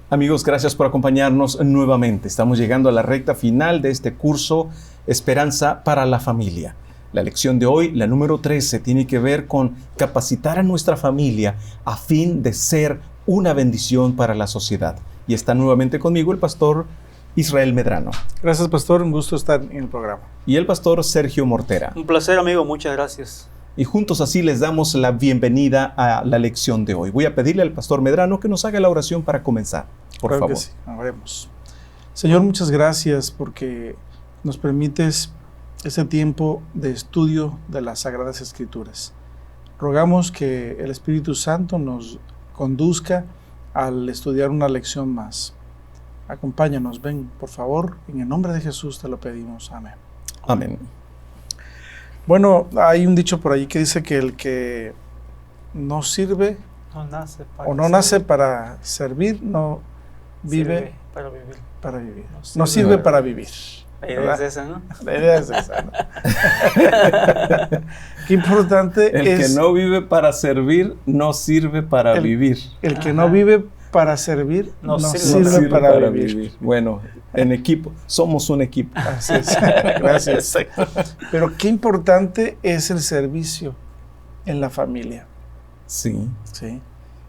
Amigos, gracias por acompañarnos nuevamente. Estamos llegando a la recta final de este curso Esperanza para la Familia. La lección de hoy, la número 13, tiene que ver con capacitar a nuestra familia a fin de ser una bendición para la sociedad. Y está nuevamente conmigo el pastor Israel Medrano. Gracias, pastor. Un gusto estar en el programa. Y el pastor Sergio Mortera. Un placer, amigo. Muchas gracias. Y juntos así les damos la bienvenida a la lección de hoy. Voy a pedirle al pastor Medrano que nos haga la oración para comenzar. Por Claro favor. que sí. Oremos. Señor, muchas gracias porque nos permites ese tiempo de estudio de las Sagradas Escrituras. Rogamos que el Espíritu Santo nos conduzca al estudiar una lección más. Acompáñanos, ven, por favor. En el nombre de Jesús te lo pedimos. Amén. Amén. Bueno, hay un dicho por ahí que dice que el que no sirve no nace para servir, no vive sirve para vivir. para vivir. No No sirve para vivir. La idea es esa, ¿no? La idea es esa, ¿no? Qué importante El es que no vive para servir, no sirve para vivir. el que no vive para servir, no sirve para vivir. Bueno, en equipo, somos un equipo. Así es. Gracias. Pero qué importante es el servicio en la familia. Sí. ¿Sí?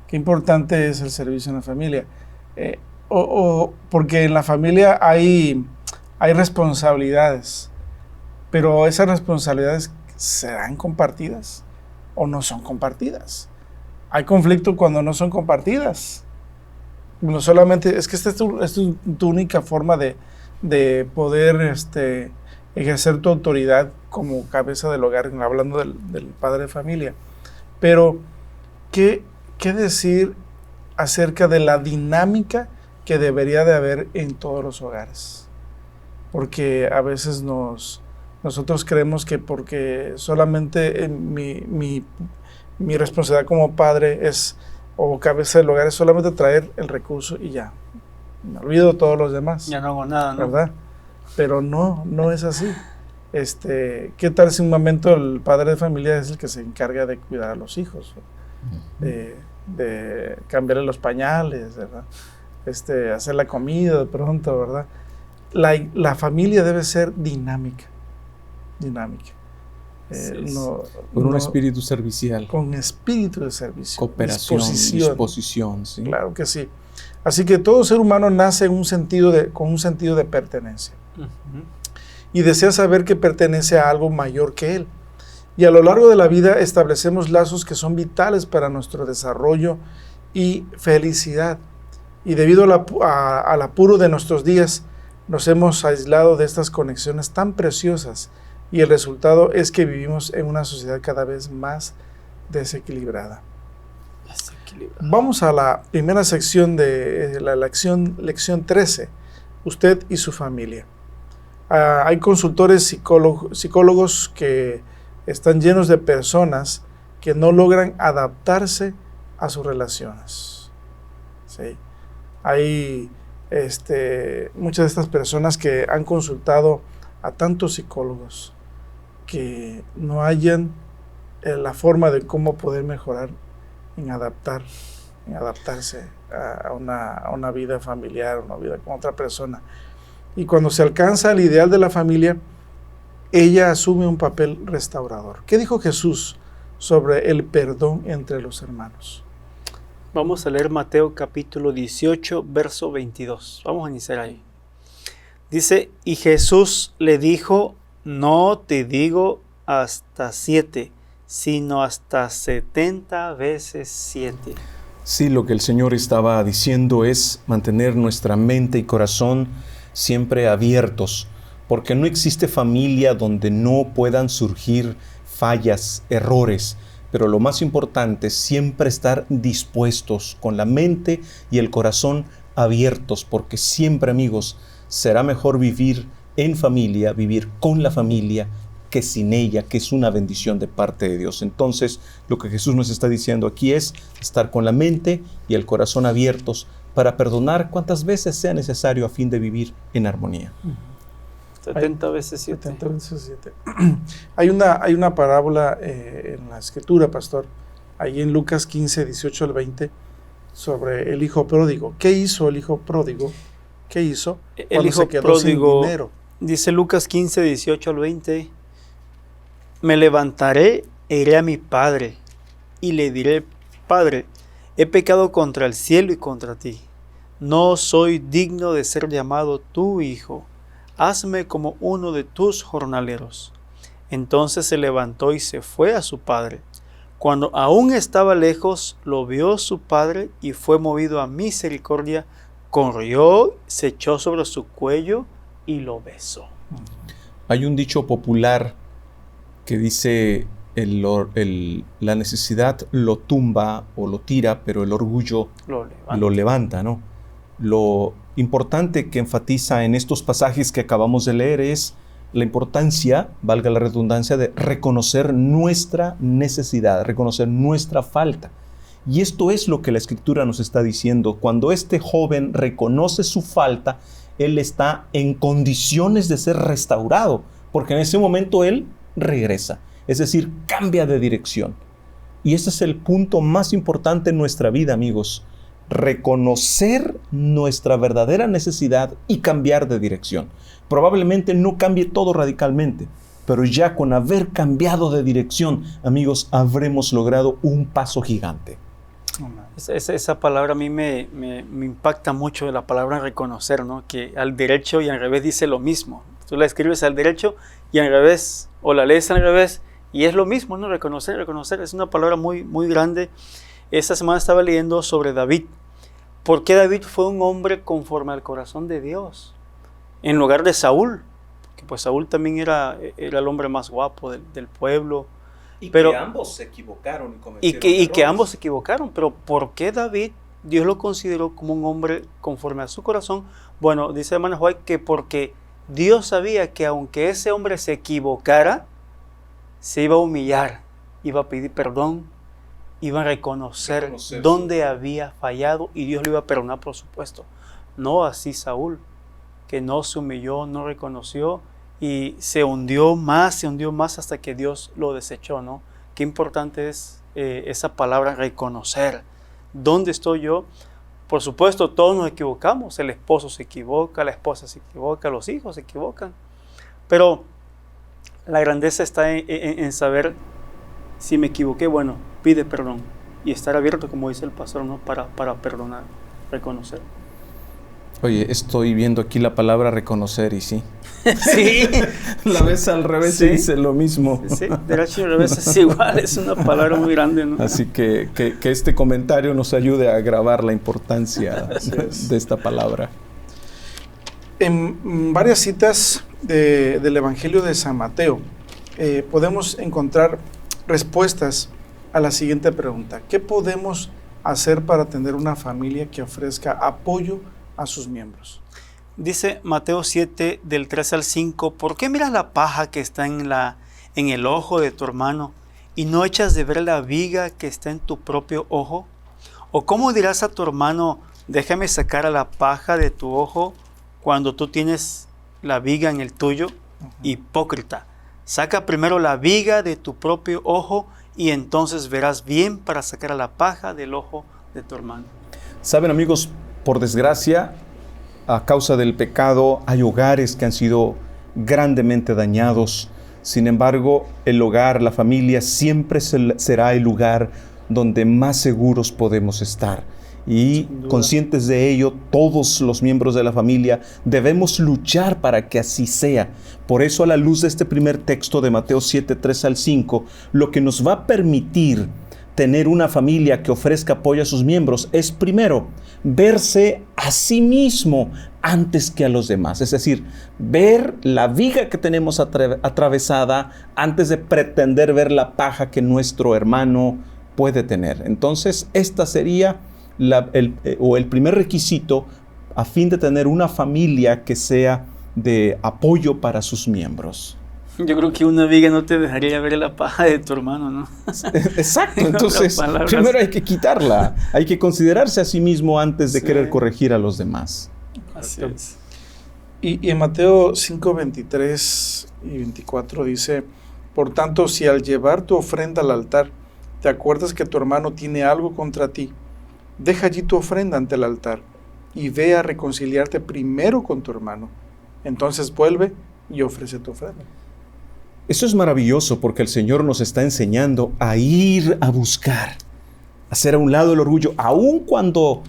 Qué importante es el servicio en la familia. Porque en la familia hay responsabilidades, pero esas responsabilidades serán compartidas o no son compartidas. Hay conflicto cuando no son compartidas. No solamente, es que esta es tu única forma de poder ejercer tu autoridad como cabeza del hogar, hablando del padre de familia. Pero, ¿qué decir acerca de la dinámica que debería de haber en todos los hogares? Porque a veces nosotros creemos que porque solamente mi responsabilidad como padre o cabeza del hogar es solamente traer el recurso y ya. Me olvido de todos los demás. Ya no hago nada, ¿no? ¿Verdad? Pero no es así. ¿Qué tal si un momento el padre de familia es el que se encarga de cuidar a los hijos? De cambiarle los pañales, ¿verdad? Hacer la comida de pronto, ¿verdad? La familia debe ser dinámica. Con un espíritu servicial. Con espíritu de servicio. Cooperación, disposición. ¿Sí? Claro que sí. Así que todo ser humano nace con un sentido de pertenencia. Uh-huh. Y desea saber que pertenece a algo mayor que él. Y a lo largo de la vida establecemos lazos que son vitales para nuestro desarrollo y felicidad. Y debido al apuro de nuestros días, nos hemos aislado de estas conexiones tan preciosas. Y el resultado es que vivimos en una sociedad cada vez más desequilibrada. Vamos a la primera sección de la lección 13, usted y su familia. Hay consultores psicólogos que están llenos de personas que no logran adaptarse a sus relaciones. ¿Sí? Hay muchas de estas personas que han consultado a tantos psicólogos que no hallan la forma de cómo poder mejorar en adaptarse a una vida familiar, una vida con otra persona. Y cuando se alcanza el ideal de la familia, ella asume un papel restaurador. ¿Qué dijo Jesús sobre el perdón entre los hermanos? Vamos a leer Mateo capítulo 18, verso 22. Vamos a iniciar ahí. Dice, y Jesús le dijo, no te digo hasta 7, sino hasta 70 veces 7. Sí, lo que el Señor estaba diciendo es mantener nuestra mente y corazón siempre abiertos, porque no existe familia donde no puedan surgir fallas, errores, pero lo más importante es siempre estar dispuestos con la mente y el corazón abiertos, porque siempre, amigos, será mejor vivir en familia, vivir con la familia, que sin ella, que es una bendición de parte de Dios. Entonces, lo que Jesús nos está diciendo aquí es estar con la mente y el corazón abiertos para perdonar cuantas veces sea necesario a fin de vivir en armonía. 70 veces 7. 70 veces 7. Hay una parábola en la Escritura, pastor, ahí en Lucas 15, 18 al 20, sobre el hijo pródigo. ¿Qué hizo el hijo pródigo? ¿Qué hizo El hijo se quedó pródigo, sin dinero? dice Lucas 15, 18 al 20, me levantaré e iré a mi padre y le diré, Padre, he pecado contra el cielo y contra ti. No soy digno de ser llamado tu hijo. Hazme como uno de tus jornaleros. Entonces se levantó y se fue a su padre. Cuando aún estaba lejos, lo vio su padre y fue movido a misericordia. Corrió, se echó sobre su cuello y lo besó. Hay un dicho popular que dice, la necesidad lo tumba o lo tira, pero el orgullo lo levanta, ¿no? Lo importante que enfatiza en estos pasajes que acabamos de leer es la importancia, valga la redundancia, de reconocer nuestra necesidad, reconocer nuestra falta. Y esto es lo que la Escritura nos está diciendo. Cuando este joven reconoce su falta, él está en condiciones de ser restaurado, porque en ese momento él regresa, es decir, cambia de dirección. Y ese es el punto más importante en nuestra vida, amigos. Reconocer nuestra verdadera necesidad y cambiar de dirección. Probablemente no cambie todo radicalmente, pero ya con haber cambiado de dirección, amigos, habremos logrado un paso gigante. Esa palabra a mí me impacta mucho, la palabra reconocer, ¿no? Que al derecho y al revés dice lo mismo. Tú la escribes al derecho y al revés, o la lees al revés, y es lo mismo, ¿no? Reconocer es una palabra muy, muy grande. Esta semana estaba leyendo sobre David. ¿Por qué David fue un hombre conforme al corazón de Dios? En lugar de Saúl, porque pues Saúl también era el hombre más guapo del pueblo. Y pero, que ambos se equivocaron y cometieron y que ambos se equivocaron. Pero ¿por qué David, Dios lo consideró como un hombre conforme a su corazón? Bueno, dice hermano White que porque Dios sabía que aunque ese hombre se equivocara, se iba a humillar, iba a pedir perdón, iba a reconocer dónde había fallado y Dios lo iba a perdonar, por supuesto. No así Saúl, que no se humilló, no reconoció y se hundió más hasta que Dios lo desechó, ¿no? Qué importante es esa palabra, reconocer. ¿Dónde estoy yo? Por supuesto, todos nos equivocamos. El esposo se equivoca, la esposa se equivoca, los hijos se equivocan. Pero la grandeza está en saber si me equivoqué, bueno, pide perdón y estar abierto, como dice el pastor, ¿no? Para perdonar, reconocer. Oye, estoy viendo aquí la palabra reconocer y sí. Sí. La ves al revés Sí. y dice lo mismo. Sí, derecho y revés es igual, es una palabra muy grande, ¿no? Así que este comentario nos ayude a grabar la importancia de esta palabra. En varias citas del Evangelio de San Mateo podemos encontrar respuestas a la siguiente pregunta. ¿Qué podemos hacer para tener una familia que ofrezca apoyo a sus miembros? Dice Mateo 7, del 3 al 5, ¿por qué miras la paja que está en el ojo de tu hermano y no echas de ver la viga que está en tu propio ojo? ¿O cómo dirás a tu hermano, déjame sacar a la paja de tu ojo cuando tú tienes la viga en el tuyo? Hipócrita, saca primero la viga de tu propio ojo y entonces verás bien para sacar a la paja del ojo de tu hermano. Saben, amigos, por desgracia, a causa del pecado, hay hogares que han sido grandemente dañados. Sin embargo, el hogar, la familia, siempre será el lugar donde más seguros podemos estar. Y conscientes de ello, todos los miembros de la familia debemos luchar para que así sea. Por eso, a la luz de este primer texto de Mateo 7, 3 al 5, lo que nos va a permitir tener una familia que ofrezca apoyo a sus miembros es primero verse a sí mismo antes que a los demás. Es decir, ver la viga que tenemos atravesada antes de pretender ver la paja que nuestro hermano puede tener. Entonces, esta sería el primer requisito a fin de tener una familia que sea de apoyo para sus miembros. Yo creo que una viga no te dejaría ver la paja de tu hermano, ¿no? Exacto, entonces primero hay que quitarla, hay que considerarse a sí mismo antes de querer corregir a los demás. Así es. Y en Mateo 5, 23 y 24 dice, por tanto, si al llevar tu ofrenda al altar te acuerdas que tu hermano tiene algo contra ti, Deja allí tu ofrenda ante el altar y ve a reconciliarte primero con tu hermano. Entonces vuelve y ofrece tu ofrenda. Eso es maravilloso porque el Señor nos está enseñando a ir a buscar, a hacer a un lado el orgullo, aun cuando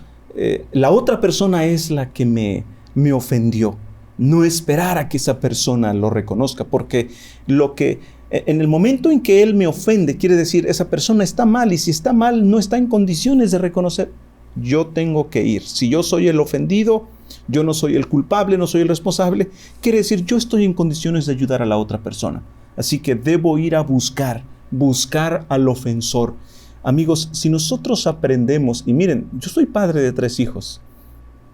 la otra persona es la que me ofendió. No esperar a que esa persona lo reconozca, porque en el momento en que él me ofende, quiere decir, esa persona está mal, y si está mal, no está en condiciones de reconocer. Yo tengo que ir. Si yo soy el ofendido, yo no soy el culpable, no soy el responsable, quiere decir, yo estoy en condiciones de ayudar a la otra persona. Así que debo ir a buscar al ofensor. Amigos, si nosotros aprendemos, y miren, yo soy padre de 3 hijos,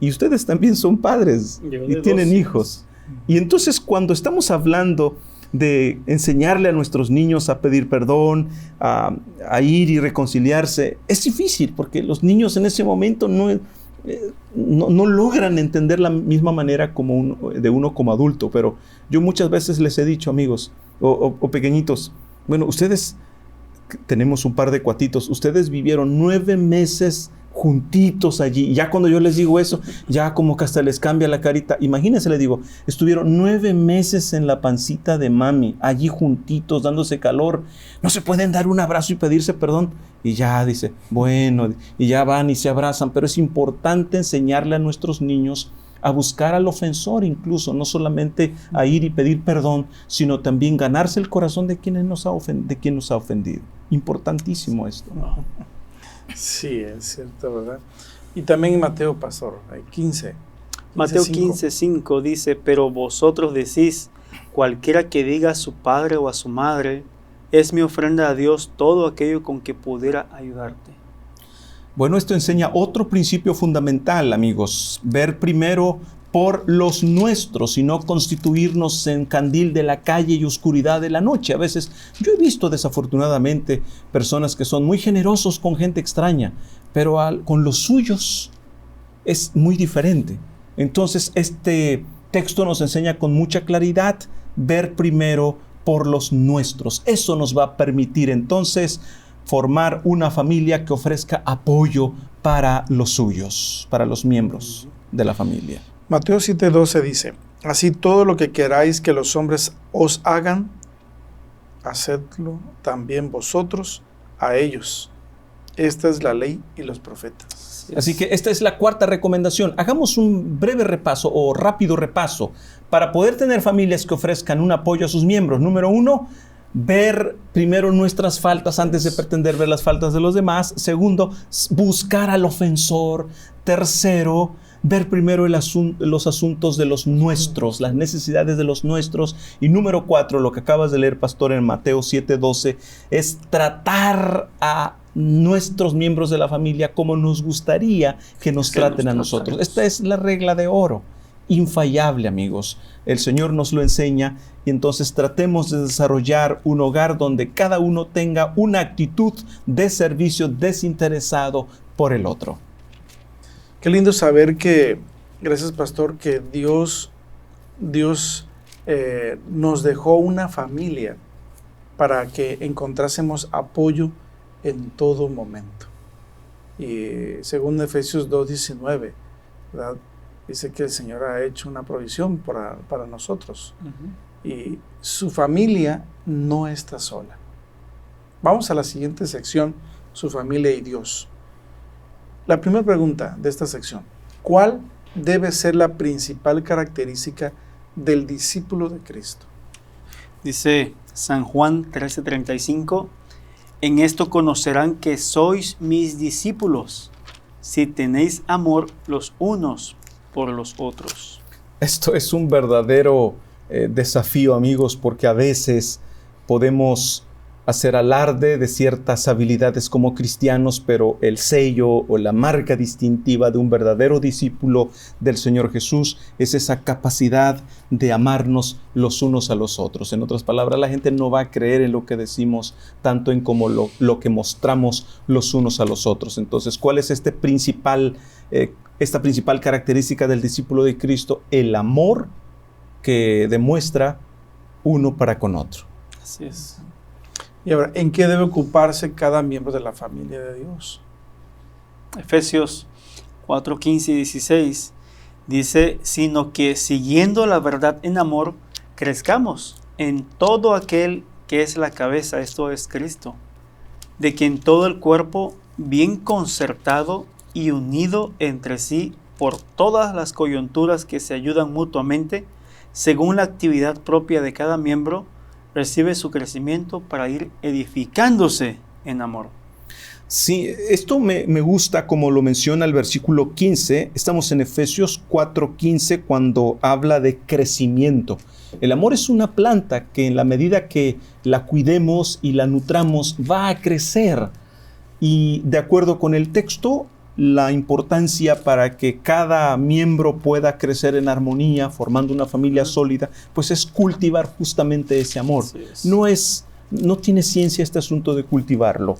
y ustedes también son padres y tienen hijos. Y entonces cuando estamos hablando de enseñarle a nuestros niños a pedir perdón, a ir y reconciliarse, es difícil porque los niños en ese momento no logran entender la misma manera de uno como adulto. Pero yo muchas veces les he dicho, amigos o pequeñitos, bueno, ustedes, tenemos un par de cuatitos, ustedes vivieron 9 meses juntitos allí. Y ya cuando yo les digo eso, ya como que hasta les cambia la carita. Imagínense, les digo, estuvieron 9 meses en la pancita de mami, allí juntitos, dándose calor. No se pueden dar un abrazo y pedirse perdón. Y ya dice, bueno, y ya van y se abrazan. Pero es importante enseñarle a nuestros niños a buscar al ofensor, incluso, no solamente a ir y pedir perdón, sino también ganarse el corazón de quien nos ha ofendido. Importantísimo esto. Sí, es cierto, ¿verdad? Y también en Mateo, pastor, hay 15. Mateo 15:5 dice, pero vosotros decís, cualquiera que diga a su padre o a su madre, es mi ofrenda a Dios todo aquello con que pudiera ayudarte. Bueno, esto enseña otro principio fundamental, amigos. Ver primero por los nuestros y no constituirnos en candil de la calle y oscuridad de la noche. A veces yo he visto desafortunadamente personas que son muy generosos con gente extraña, pero con los suyos es muy diferente. Entonces este texto nos enseña con mucha claridad ver primero por los nuestros. Eso nos va a permitir entonces formar una familia que ofrezca apoyo para los suyos, para los miembros de la familia. Mateo 7:12 dice, así todo lo que queráis que los hombres os hagan, hacedlo también vosotros a ellos. Esta es la ley y los profetas. Así que esta es la 4ª recomendación. Hagamos un breve repaso o rápido repaso para poder tener familias que ofrezcan un apoyo a sus miembros. Número 1, ver primero nuestras faltas antes de pretender ver las faltas de los demás. Segundo, buscar al ofensor. Tercero, ver primero los asuntos de los nuestros, las necesidades de los nuestros. Y número 4, lo que acabas de leer, pastor, en Mateo 7:12, es tratar a nuestros miembros de la familia como nos gustaría que nos traten a nosotros. Esta es la regla de oro, infalible, amigos. El Señor nos lo enseña, y entonces tratemos de desarrollar un hogar donde cada uno tenga una actitud de servicio desinteresado por el otro. Qué lindo saber que, gracias pastor, que Dios nos dejó una familia para que encontrásemos apoyo en todo momento. Y según Efesios 2:19, ¿verdad?, dice que el Señor ha hecho una provisión para nosotros. Y su familia no está sola. Vamos a la siguiente sección, su familia y Dios. La primera pregunta de esta sección, ¿cuál debe ser la principal característica del discípulo de Cristo? Dice San Juan 13:35, en esto conocerán que sois mis discípulos, si tenéis amor los unos por los otros. Esto es un verdadero desafío, amigos, porque a veces podemos hacer alarde de ciertas habilidades como cristianos, pero el sello o la marca distintiva de un verdadero discípulo del Señor Jesús es esa capacidad de amarnos los unos a los otros. En otras palabras, la gente no va a creer en lo que decimos, tanto en como lo que mostramos los unos a los otros. Entonces, ¿cuál es esta principal característica del discípulo de Cristo? El amor que demuestra uno para con otro. Así es. Y ahora, ¿en qué debe ocuparse cada miembro de la familia de Dios? Efesios 4, 15 y 16 dice, sino que siguiendo la verdad en amor, crezcamos en todo aquel que es la cabeza, esto es Cristo, de quien todo el cuerpo, bien concertado y unido entre sí por todas las coyunturas que se ayudan mutuamente, según la actividad propia de cada miembro, recibe su crecimiento para ir edificándose en amor. Sí, esto me gusta como lo menciona el versículo 15. Estamos en Efesios 4:15 cuando habla de crecimiento. El amor es una planta que en la medida que la cuidemos y la nutramos va a crecer. Y de acuerdo con el texto, la importancia para que cada miembro pueda crecer en armonía, formando una familia sólida, pues es cultivar justamente ese amor. No tiene ciencia este asunto de cultivarlo.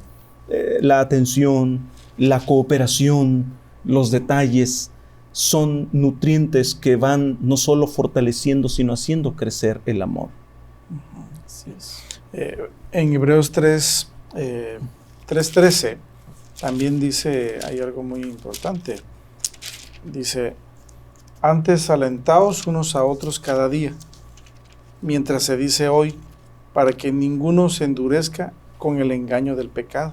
La atención, la cooperación, los detalles son nutrientes que van no solo fortaleciendo, sino haciendo crecer el amor. Así es. En Hebreos 3:13 también dice, hay algo muy importante. Dice, antes alentaos unos a otros cada día, mientras se dice hoy, para que ninguno se endurezca con el engaño del pecado.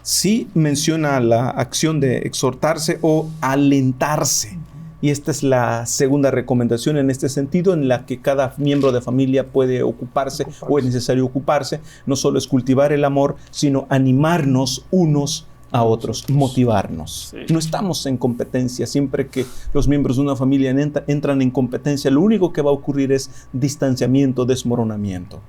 Sí menciona la acción de exhortarse o alentarse. Y esta es la segunda recomendación en este sentido, en la que cada miembro de familia puede ocuparse o es necesario ocuparse. No solo es cultivar el amor, sino animarnos unos a otros, motivarnos. Sí. No estamos en competencia. Siempre que los miembros de una familia entran en competencia, lo único que va a ocurrir es distanciamiento, desmoronamiento.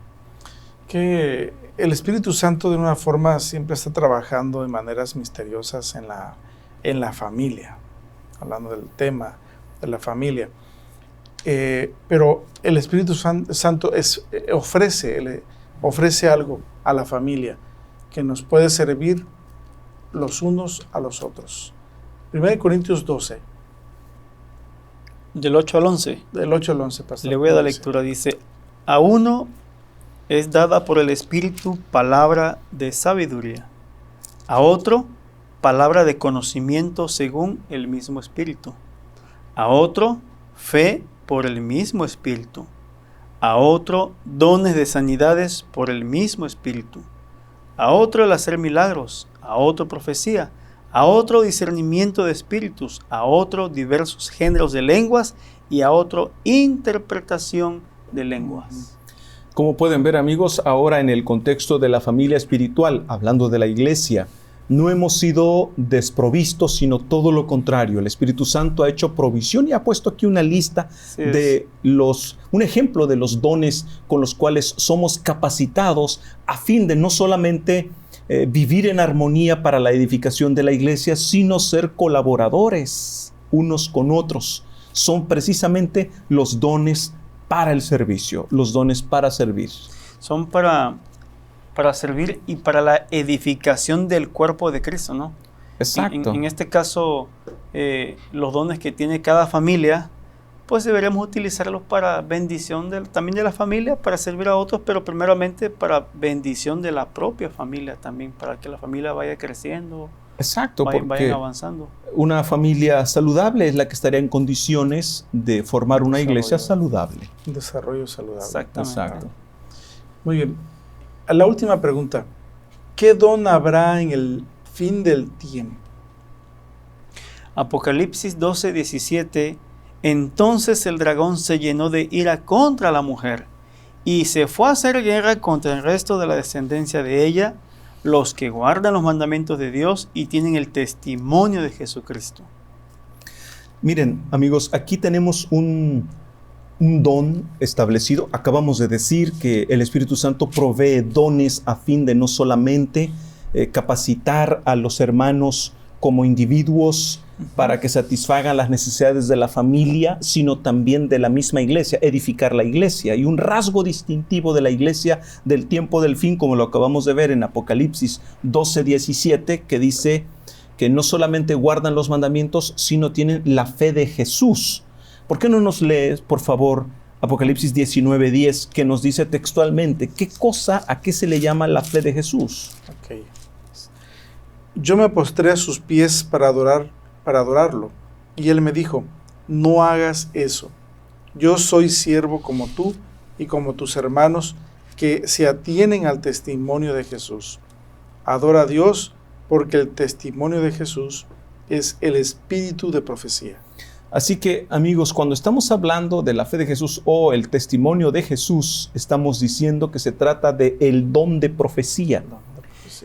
Que el Espíritu Santo de una forma siempre está trabajando de maneras misteriosas en la familia, hablando del tema de la familia. Pero el Espíritu Santo ofrece algo a la familia que nos puede servir los unos a los otros. 1 Corintios 12. Del 8 al 11. Del 8 al 11, pastor. Le voy a dar lectura. Dice, a uno es dada por el Espíritu palabra de sabiduría, a otro palabra de conocimiento según el mismo Espíritu, a otro fe por el mismo Espíritu, a otro dones de sanidades por el mismo Espíritu, a otro el hacer milagros, a otro profecía, a otro discernimiento de espíritus, a otro diversos géneros de lenguas y a otro interpretación de lenguas. Como pueden ver, amigos, ahora en el contexto de la familia espiritual, hablando de la iglesia, no hemos sido desprovistos, sino todo lo contrario. El Espíritu Santo ha hecho provisión y ha puesto aquí una lista un ejemplo de los dones con los cuales somos capacitados a fin de no solamente vivir en armonía para la edificación de la iglesia, sino ser colaboradores unos con otros. Son precisamente los dones para el servicio, los dones para servir. Son para servir y para la edificación del cuerpo de Cristo, ¿no? Exacto. En este caso, los dones que tiene cada familia, pues deberíamos utilizarlos para bendición también de la familia, para servir a otros, pero primeramente para bendición de la propia familia también, para que la familia vaya creciendo. Exacto, vayan porque avanzando. Una familia saludable es la que estaría en condiciones de formar una iglesia saludable. Un desarrollo saludable. Exactamente. Exacto. Muy bien. La última pregunta. ¿Qué don habrá en el fin del tiempo? Apocalipsis 12, 17. Entonces el dragón se llenó de ira contra la mujer y se fue a hacer guerra contra el resto de la descendencia de ella, los que guardan los mandamientos de Dios y tienen el testimonio de Jesucristo. Miren, amigos, aquí tenemos un don establecido. Acabamos de decir que el Espíritu Santo provee dones a fin de no solamente capacitar a los hermanos como individuos para que satisfagan las necesidades de la familia, sino también de la misma iglesia, edificar la iglesia. Y un rasgo distintivo de la iglesia del tiempo del fin, como lo acabamos de ver en Apocalipsis 12, 17, que dice que no solamente guardan los mandamientos, sino tienen la fe de Jesús. ¿Por qué no nos lees, por favor, Apocalipsis 19, 10, que nos dice textualmente a qué se le llama la fe de Jesús? Okay. Yo me postré a sus pies para adorarlo. Y él me dijo, no hagas eso. Yo soy siervo como tú y como tus hermanos que se atienen al testimonio de Jesús. Adora a Dios porque el testimonio de Jesús es el espíritu de profecía. Así que, amigos, cuando estamos hablando de la fe de Jesús o el testimonio de Jesús, estamos diciendo que se trata de el don de profecía.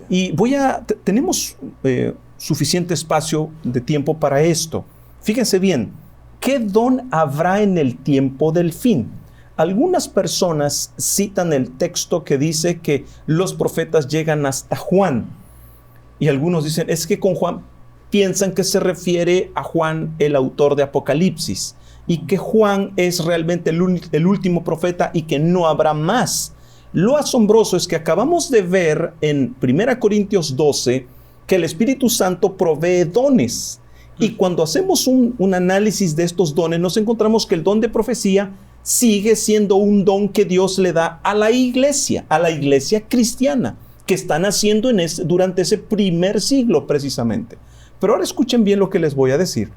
Y tenemos suficiente espacio de tiempo para esto. Fíjense bien, ¿qué don habrá en el tiempo del fin? Algunas personas citan el texto que dice que los profetas llegan hasta Juan. Y algunos dicen, es que con Juan piensan que se refiere a Juan, el autor de Apocalipsis, y que Juan es realmente el último profeta y que no habrá más. Lo asombroso es que acabamos de ver en 1 Corintios 12 que el Espíritu Santo provee dones. Y cuando hacemos un análisis de estos dones, nos encontramos que el don de profecía sigue siendo un don que Dios le da a la iglesia cristiana, que están haciendo durante ese primer siglo precisamente. Pero ahora escuchen bien lo que les voy a decir.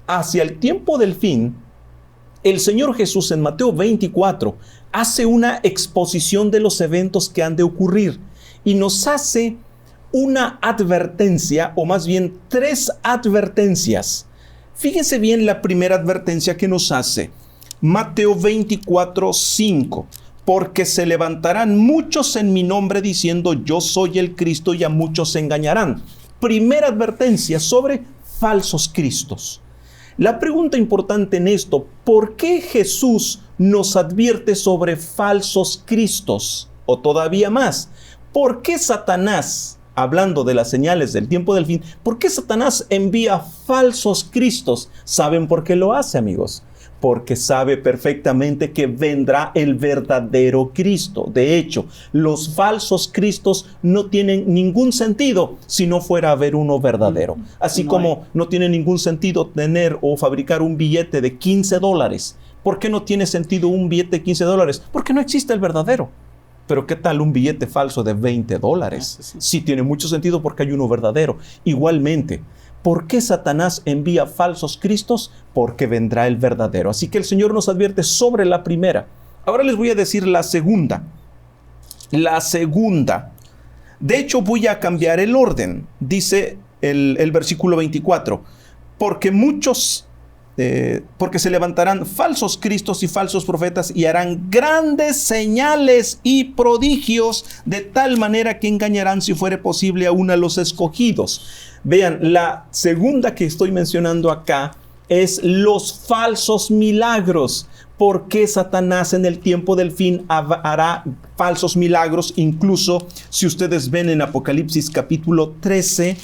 Hacia el tiempo del fin, el Señor Jesús en Mateo 24 hace una exposición de los eventos que han de ocurrir y nos hace una advertencia, o más bien 3 advertencias. Fíjense bien la primera advertencia que nos hace. Mateo 24, 5. Porque se levantarán muchos en mi nombre diciendo yo soy el Cristo y a muchos se engañarán. Primera advertencia sobre falsos cristos. La pregunta importante en esto, ¿por qué Jesús nos advierte sobre falsos cristos? O todavía más, ¿por qué Satanás, hablando de las señales del tiempo del fin, por qué Satanás envía falsos cristos? ¿Saben por qué lo hace, amigos? Porque sabe perfectamente que vendrá el verdadero Cristo. De hecho, los falsos cristos no tienen ningún sentido si no fuera a haber uno verdadero. Así como no tiene ningún sentido tener o fabricar un billete de $15. ¿Por qué no tiene sentido un billete de $15? Porque no existe el verdadero. Pero ¿qué tal un billete falso de $20? Sí tiene mucho sentido porque hay uno verdadero. Igualmente, ¿por qué Satanás envía falsos cristos? Porque vendrá el verdadero. Así que el Señor nos advierte sobre la primera. Ahora les voy a decir la segunda. La segunda. De hecho, voy a cambiar el orden. Dice el versículo 24. Porque se levantarán falsos cristos y falsos profetas y harán grandes señales y prodigios de tal manera que engañarán, si fuere posible, aún a los escogidos. Vean, la segunda que estoy mencionando acá es los falsos milagros. ¿Por qué Satanás en el tiempo del fin hará falsos milagros? Incluso si ustedes ven en Apocalipsis capítulo 13,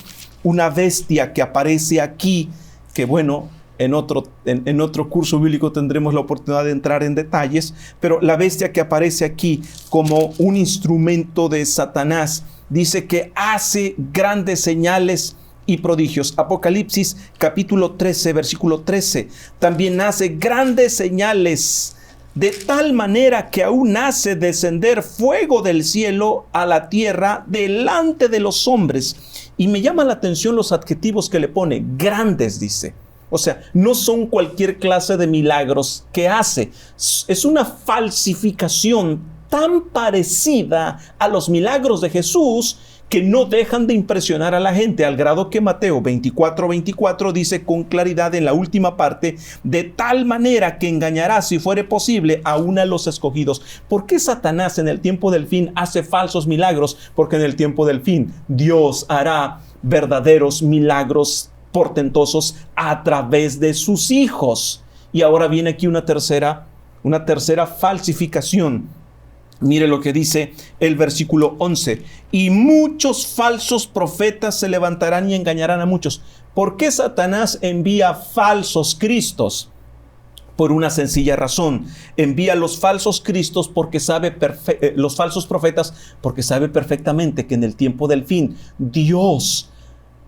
una bestia que aparece aquí, que bueno, en otro curso bíblico tendremos la oportunidad de entrar en detalles, pero la bestia que aparece aquí como un instrumento de Satanás, dice que hace grandes señales y prodigios. Apocalipsis capítulo 13, versículo 13, también hace grandes señales, de tal manera que aún hace descender fuego del cielo a la tierra delante de los hombres. Y me llama la atención los adjetivos que le pone, grandes, dice. O sea, no son cualquier clase de milagros que hace. Es una falsificación tan parecida a los milagros de Jesús que no dejan de impresionar a la gente, al grado que Mateo 24 dice con claridad en la última parte, de tal manera que engañará, si fuere posible, aún a los escogidos. ¿Por qué Satanás en el tiempo del fin hace falsos milagros? Porque en el tiempo del fin Dios hará verdaderos milagros portentosos a través de sus hijos. Y ahora viene aquí una tercera falsificación. Mire lo que dice el versículo 11. Y muchos falsos profetas se levantarán y engañarán a muchos. ¿Por qué Satanás envía falsos cristos? Por una sencilla razón. Envía los falsos cristos porque los falsos profetas porque sabe perfectamente que en el tiempo del fin Dios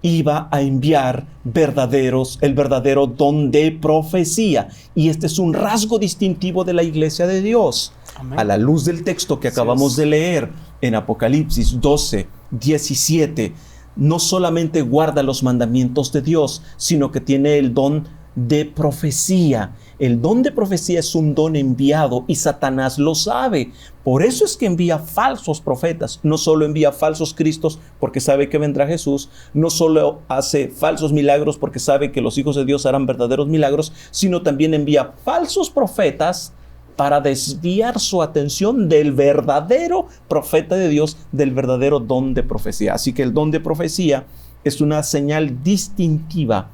iba a enviar el verdadero don de profecía. Y este es un rasgo distintivo de la iglesia de Dios. Amén. A la luz del texto que acabamos de leer en Apocalipsis 12, 17, no solamente guarda los mandamientos de Dios, sino que tiene el don de profecía. El don de profecía es un don enviado y Satanás lo sabe. Por eso es que envía falsos profetas. No solo envía falsos cristos porque sabe que vendrá Jesús, no solo hace falsos milagros porque sabe que los hijos de Dios harán verdaderos milagros, sino también envía falsos profetas para desviar su atención del verdadero profeta de Dios, del verdadero don de profecía. Así que el don de profecía es una señal distintiva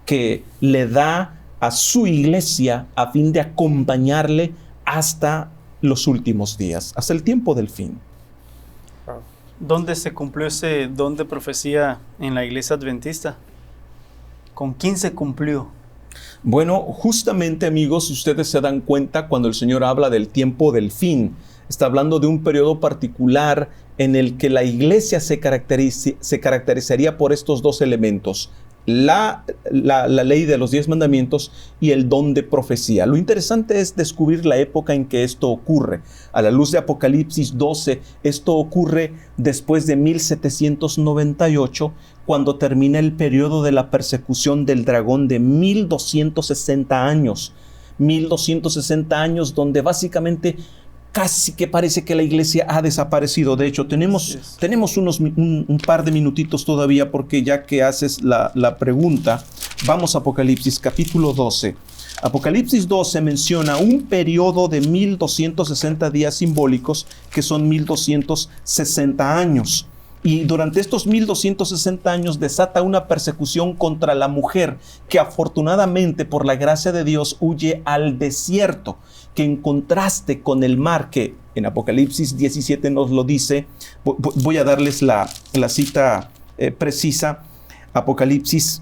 que le da a su iglesia a fin de acompañarle hasta los últimos días, hasta el tiempo del fin. ¿Dónde se cumplió ese don de profecía en la iglesia adventista? ¿Con quién se cumplió? Bueno, justamente, amigos, ustedes se dan cuenta cuando el Señor habla del tiempo del fin. Está hablando de un periodo particular en el que la iglesia se caracterizaría por estos dos elementos: la ley de los 10 mandamientos y el don de profecía. Lo interesante es descubrir la época en que esto ocurre. A la luz de Apocalipsis 12, esto ocurre después de 1798, cuando termina el periodo de la persecución del dragón de 1260 años. 1260 años donde básicamente casi que parece que la iglesia ha desaparecido. De hecho, tenemos un par de minutitos todavía, porque ya que haces la pregunta, vamos a Apocalipsis capítulo 12. Apocalipsis 12 menciona un periodo de 1260 días simbólicos, que son 1260 años. Y durante estos 1260 años desata una persecución contra la mujer, que afortunadamente por la gracia de Dios huye al desierto, que en contraste con el mar, que en Apocalipsis 17 nos lo dice. Voy a darles la cita precisa. Apocalipsis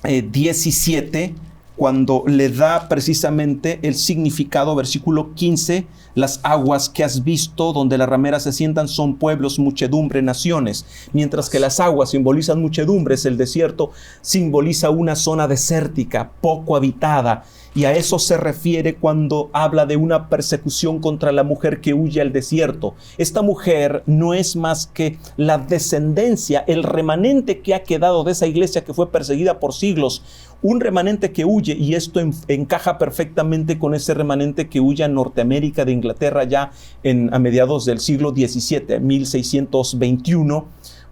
17, cuando le da precisamente el significado, versículo 15, las aguas que has visto donde las rameras se sientan son pueblos, muchedumbre, naciones. Mientras que las aguas simbolizan muchedumbres, el desierto simboliza una zona desértica, poco habitada. Y a eso se refiere cuando habla de una persecución contra la mujer que huye al desierto. Esta mujer no es más que la descendencia, el remanente que ha quedado de esa iglesia que fue perseguida por siglos. Un remanente que huye, y esto encaja perfectamente con ese remanente que huye a Norteamérica de Inglaterra ya a mediados del siglo XVII, 1621.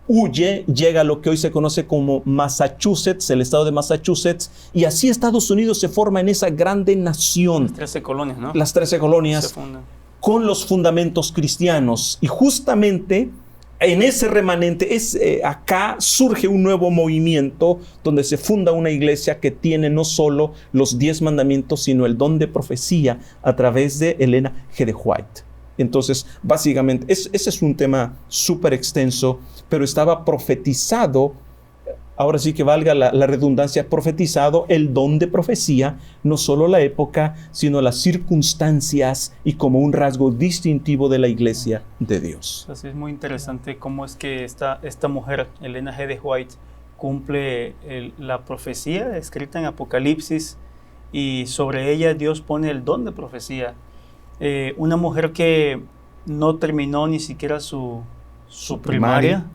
Huye, llega a lo que hoy se conoce como Massachusetts, el estado de Massachusetts, y así Estados Unidos se forma en esa grande nación. Las 13 colonias, ¿no? Las 13 colonias con los fundamentos cristianos. Y justamente en ese remanente, acá surge un nuevo movimiento donde se funda una iglesia que tiene no solo los 10 mandamientos, sino el don de profecía a través de Elena G. de White. Entonces, básicamente, ese es un tema súper extenso, pero estaba profetizado, ahora sí que valga la redundancia, profetizado el don de profecía, no solo la época, sino las circunstancias y como un rasgo distintivo de la iglesia de Dios. Así es muy interesante cómo es que esta mujer, Elena G. de White, cumple la profecía escrita en Apocalipsis, y sobre ella Dios pone el don de profecía. Una mujer que no terminó ni siquiera su primaria,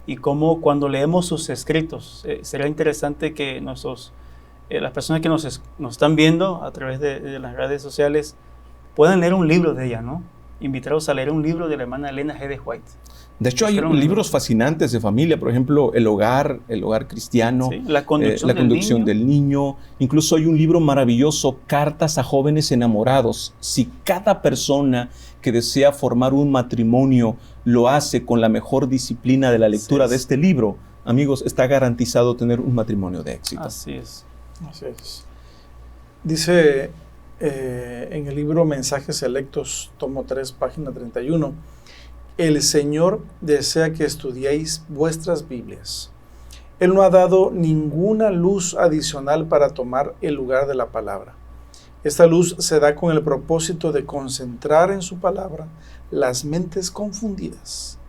y como cuando leemos sus escritos, será interesante que las personas que nos están viendo a través de las redes sociales puedan leer un libro de ella, ¿no? Invitarlos a leer un libro de la hermana Elena G. de White. De hecho, hay libros fascinantes de familia, por ejemplo, El hogar cristiano, sí, la conducción del niño. Incluso hay un libro maravilloso, Cartas a jóvenes enamorados. Si cada persona que desea formar un matrimonio lo hace con la mejor disciplina de la lectura de este libro, amigos, está garantizado tener un matrimonio de éxito. Así es. Dice en el libro Mensajes Selectos, tomo 3, página 31, el Señor desea que estudiéis vuestras Biblias. Él no ha dado ninguna luz adicional para tomar el lugar de la palabra. Esta luz se da con el propósito de concentrar en su palabra las mentes confundidas.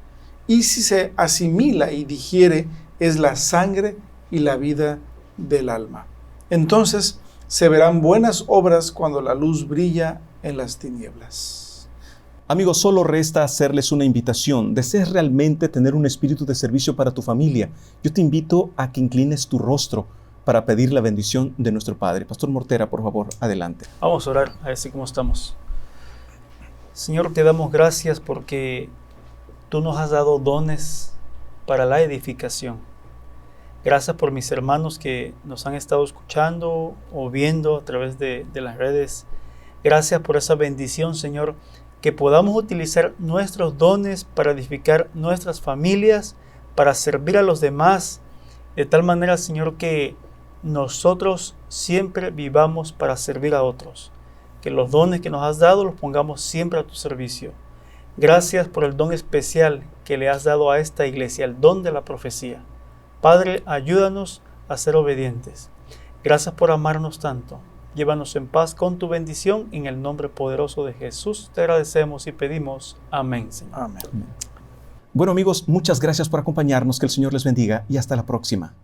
Y si se asimila y digiere, es la sangre y la vida del alma. Entonces se verán buenas obras cuando la luz brilla en las tinieblas. Amigos, solo resta hacerles una invitación. ¿Deseas realmente tener un espíritu de servicio para tu familia? Yo te invito a que inclines tu rostro para pedir la bendición de nuestro Padre. Pastor Mortera, por favor, adelante. Vamos a orar, a ver cómo estamos. Señor, te damos gracias porque tú nos has dado dones para la edificación. Gracias por mis hermanos que nos han estado escuchando o viendo a través de las redes. Gracias por esa bendición, Señor, que podamos utilizar nuestros dones para edificar nuestras familias, para servir a los demás, de tal manera, Señor, que nosotros siempre vivamos para servir a otros. Que los dones que nos has dado los pongamos siempre a tu servicio. Gracias por el don especial que le has dado a esta iglesia, el don de la profecía. Padre, ayúdanos a ser obedientes. Gracias por amarnos tanto. Llévanos en paz con tu bendición. En el nombre poderoso de Jesús te agradecemos y pedimos. Amén, Señor. Amén. Bueno, amigos, muchas gracias por acompañarnos. Que el Señor les bendiga y hasta la próxima.